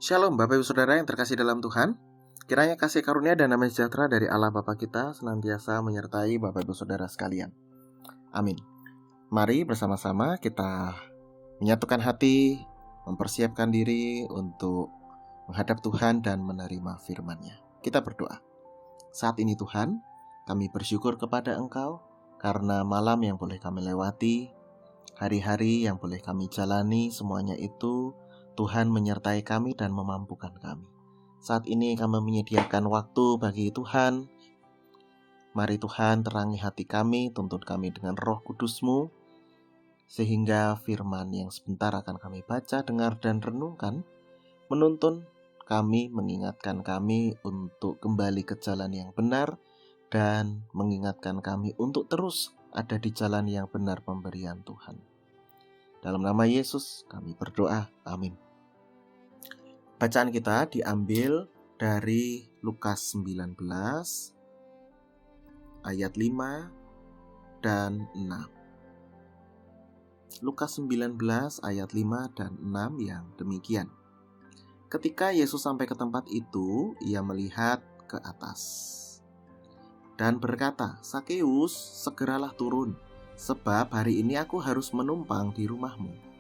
Shalom Bapak Ibu Saudara yang terkasih dalam Tuhan. Kiranya kasih karunia dan damai sejahtera dari Allah Bapa kita senantiasa menyertai Bapak Ibu Saudara sekalian. Amin. Mari bersama-sama kita menyatukan hati, mempersiapkan diri untuk menghadap Tuhan dan menerima firman-Nya. Kita berdoa. Saat ini Tuhan, kami bersyukur kepada Engkau karena malam yang boleh kami lewati, hari-hari yang boleh kami jalani, semuanya itu Tuhan menyertai kami dan memampukan kami. Saat ini kami menyediakan waktu bagi Tuhan. Mari Tuhan terangi hati kami, tuntun kami dengan Roh Kudus-Mu, sehingga firman yang sebentar akan kami baca, dengar, dan renungkan, menuntun kami, mengingatkan kami untuk kembali ke jalan yang benar, dan mengingatkan kami untuk terus ada di jalan yang benar pemberian Tuhan. Dalam nama Yesus kami berdoa, amin. Bacaan kita diambil dari Lukas 19 ayat 5 dan 6. Lukas 19 ayat 5 dan 6 yang demikian. Ketika Yesus sampai ke tempat itu, ia melihat ke atas dan berkata, "Sakeus, segeralah turun, sebab hari ini aku harus menumpang di rumahmu."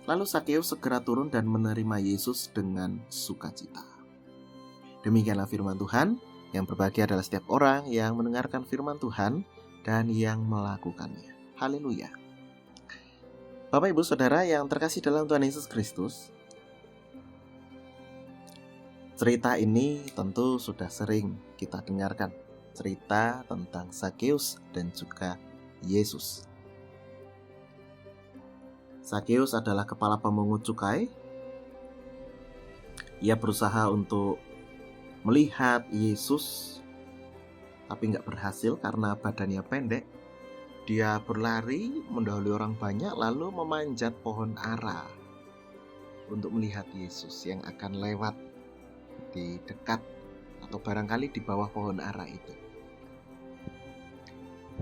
Lalu Sakeus segera turun dan menerima Yesus dengan sukacita. Demikianlah firman Tuhan. Yang berbahagia adalah setiap orang yang mendengarkan firman Tuhan dan yang melakukannya. Haleluya. Bapak Ibu Saudara yang terkasih dalam Tuhan Yesus Kristus, cerita ini tentu sudah sering kita dengarkan. Cerita tentang Sakeus dan juga Yesus. Sakeus adalah kepala pemungut cukai. Ia berusaha untuk melihat Yesus, tapi gak berhasil karena badannya pendek. Dia berlari mendahului orang banyak, lalu memanjat pohon ara untuk melihat Yesus yang akan lewat di dekat atau barangkali di bawah pohon ara itu.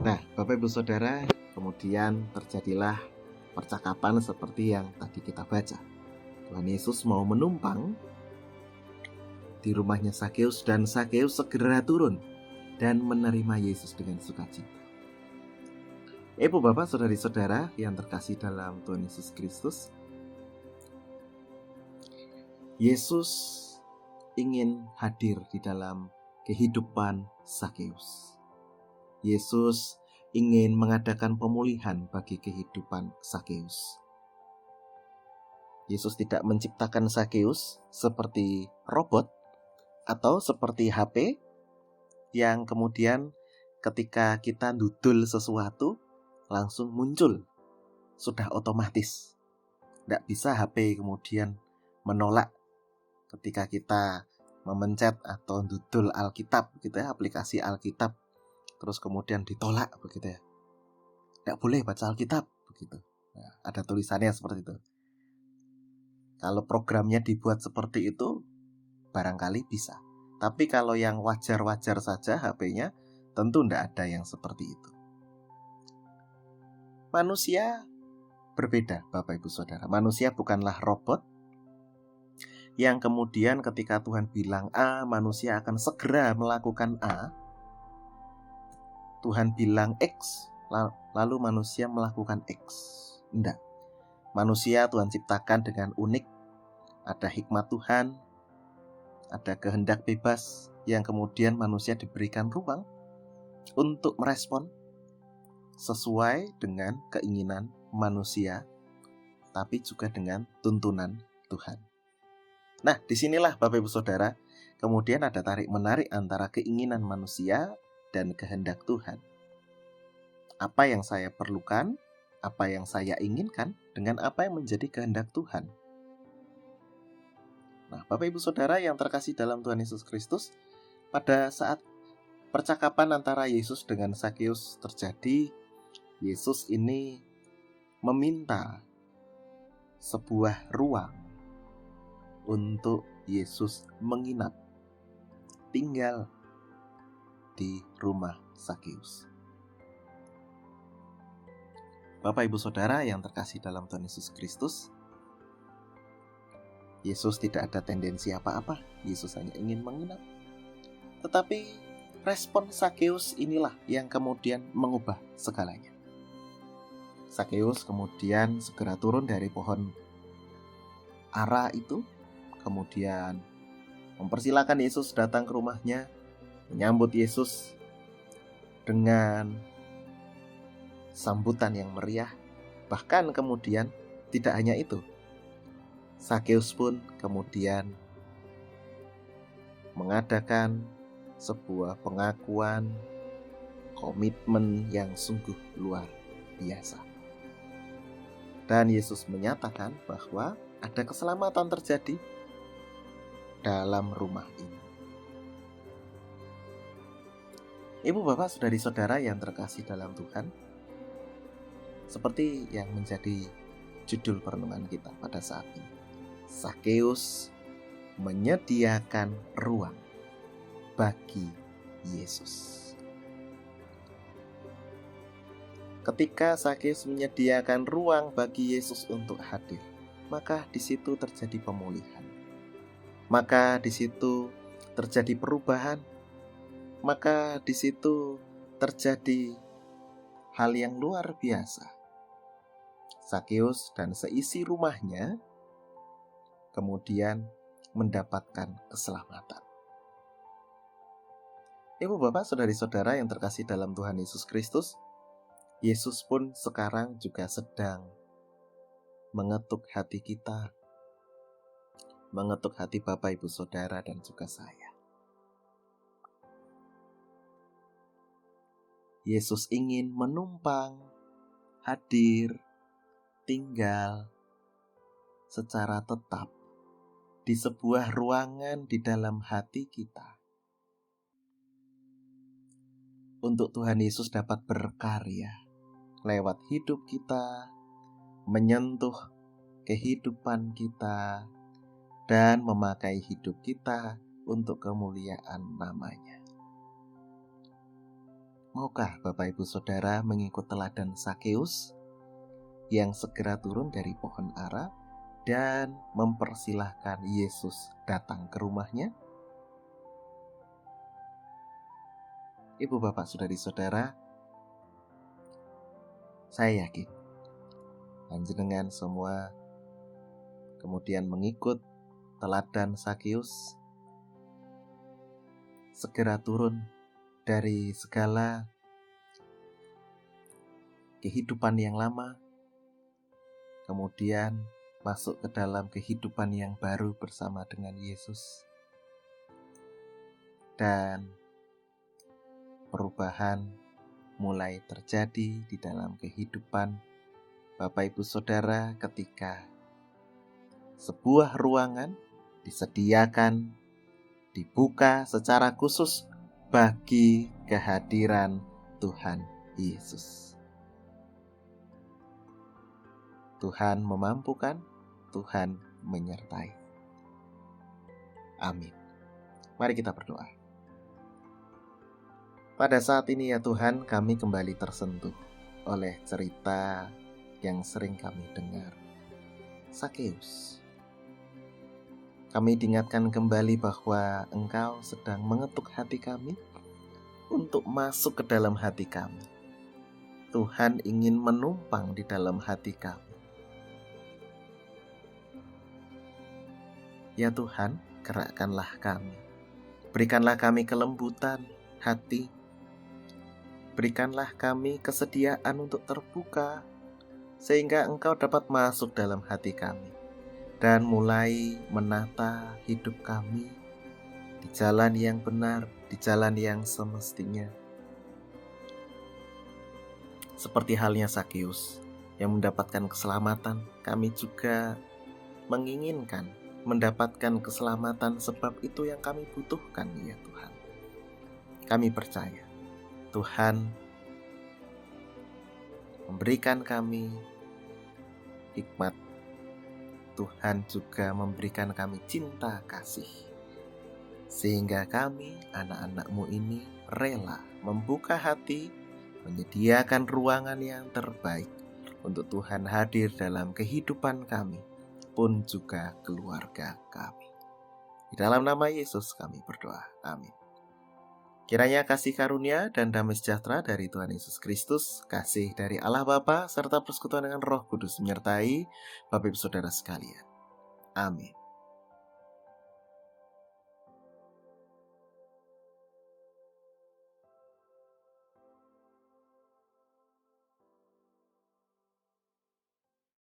Nah, Bapak Ibu Saudara, kemudian terjadilah percakapan seperti yang tadi kita baca. Tuhan Yesus mau menumpang di rumahnya Sakeus, dan Sakeus segera turun dan menerima Yesus dengan sukacita. Ibu bapak saudari-saudara yang terkasih dalam Tuhan Yesus Kristus, Yesus ingin hadir di dalam kehidupan Sakeus. Yesus ingin mengadakan pemulihan bagi kehidupan Sakeus. Yesus tidak menciptakan Sakeus seperti robot atau seperti HP yang kemudian ketika kita dudul sesuatu langsung muncul, sudah otomatis. Tidak bisa HP kemudian menolak ketika kita memencet atau dudul Alkitab gitu ya, aplikasi Alkitab, terus kemudian ditolak begitu ya. Tidak boleh baca Alkitab begitu. Nah, ada tulisannya seperti itu. Kalau programnya dibuat seperti itu, barangkali bisa. Tapi kalau yang wajar-wajar saja HP-nya, tentu tidak ada yang seperti itu. Manusia berbeda, Bapak Ibu Saudara. Manusia bukanlah robot yang kemudian ketika Tuhan bilang A, manusia akan segera melakukan A. Tuhan bilang X, lalu manusia melakukan X. Tidak. Manusia Tuhan ciptakan dengan unik. Ada hikmat Tuhan, ada kehendak bebas yang kemudian manusia diberikan ruang untuk merespon sesuai dengan keinginan manusia, tapi juga dengan tuntunan Tuhan. Nah, disinilah Bapak Ibu Saudara, kemudian ada tarik-menarik antara keinginan manusia dan kehendak Tuhan. Apa yang saya perlukan, apa yang saya inginkan, dengan apa yang menjadi kehendak Tuhan. Nah, Bapak Ibu Saudara yang terkasih dalam Tuhan Yesus Kristus, pada saat percakapan antara Yesus dengan Sakeus terjadi, Yesus ini meminta sebuah ruang untuk Yesus menginap, tinggal di rumah Sakeus. Bapak Ibu Saudara yang terkasih dalam Tuhan Yesus Kristus, Yesus tidak ada tendensi apa-apa, Yesus hanya ingin menginap. Tetapi respon Sakeus inilah yang kemudian mengubah segalanya. Sakeus kemudian segera turun dari pohon ara itu, kemudian mempersilakan Yesus datang ke rumahnya, menyambut Yesus dengan sambutan yang meriah. Bahkan kemudian tidak hanya itu, Sakeus pun kemudian mengadakan sebuah pengakuan komitmen yang sungguh luar biasa. Dan Yesus menyatakan bahwa ada keselamatan terjadi dalam rumah ini. Ibu, bapak, saudari-saudara yang terkasih dalam Tuhan, seperti yang menjadi judul perenungan kita pada saat ini, Sakeus menyediakan ruang bagi Yesus. Ketika Sakeus menyediakan ruang bagi Yesus untuk hadir, maka di situ terjadi pemulihan. Maka di situ terjadi perubahan. Maka di situ terjadi hal yang luar biasa. Sakeus dan seisi rumahnya kemudian mendapatkan keselamatan. Ibu, bapak, saudari-saudara yang terkasih dalam Tuhan Yesus Kristus, Yesus pun sekarang juga sedang mengetuk hati kita, mengetuk hati bapak, ibu, saudara, dan juga saya. Yesus ingin menumpang, hadir, tinggal secara tetap di sebuah ruangan di dalam hati kita. Untuk Tuhan Yesus dapat berkarya lewat hidup kita, menyentuh kehidupan kita, dan memakai hidup kita untuk kemuliaan namanya. Maukah Bapak Ibu Saudara mengikut teladan Sakeus yang segera turun dari pohon ara dan mempersilahkan Yesus datang ke rumahnya? Ibu, bapak, saudari-saudara, saya yakin panjenengan semua kemudian mengikut teladan Sakeus, segera turun dari segala kehidupan yang lama, kemudian masuk ke dalam kehidupan yang baru bersama dengan Yesus. Dan perubahan mulai terjadi di dalam kehidupan Bapak Ibu Saudara ketika sebuah ruangan disediakan, dibuka secara khusus bagi kehadiran Tuhan Yesus. Tuhan memampukan, Tuhan menyertai. Amin. Mari kita berdoa. Pada saat ini ya Tuhan, kami kembali tersentuh oleh cerita yang sering kami dengar, Sakeus. Kami diingatkan kembali bahwa Engkau sedang mengetuk hati kami untuk masuk ke dalam hati kami. Tuhan ingin menumpang di dalam hati kami. Ya Tuhan, gerakkanlah kami. Berikanlah kami kelembutan hati. Berikanlah kami kesediaan untuk terbuka, sehingga Engkau dapat masuk dalam hati kami dan mulai menata hidup kami di jalan yang benar, di jalan yang semestinya. Seperti halnya Sakeus yang mendapatkan keselamatan, kami juga menginginkan mendapatkan keselamatan, sebab itu yang kami butuhkan ya Tuhan. Kami percaya Tuhan memberikan kami hikmat. Tuhan juga memberikan kami cinta kasih, sehingga kami anak-anak-Mu ini rela membuka hati, menyediakan ruangan yang terbaik untuk Tuhan hadir dalam kehidupan kami, maupun juga keluarga kami. Di dalam nama Yesus kami berdoa. Amin. Kiranya kasih karunia dan damai sejahtera dari Tuhan Yesus Kristus, kasih dari Allah Bapa, serta persekutuan dengan Roh Kudus menyertai Bapak Ibu Saudara sekalian. Amin.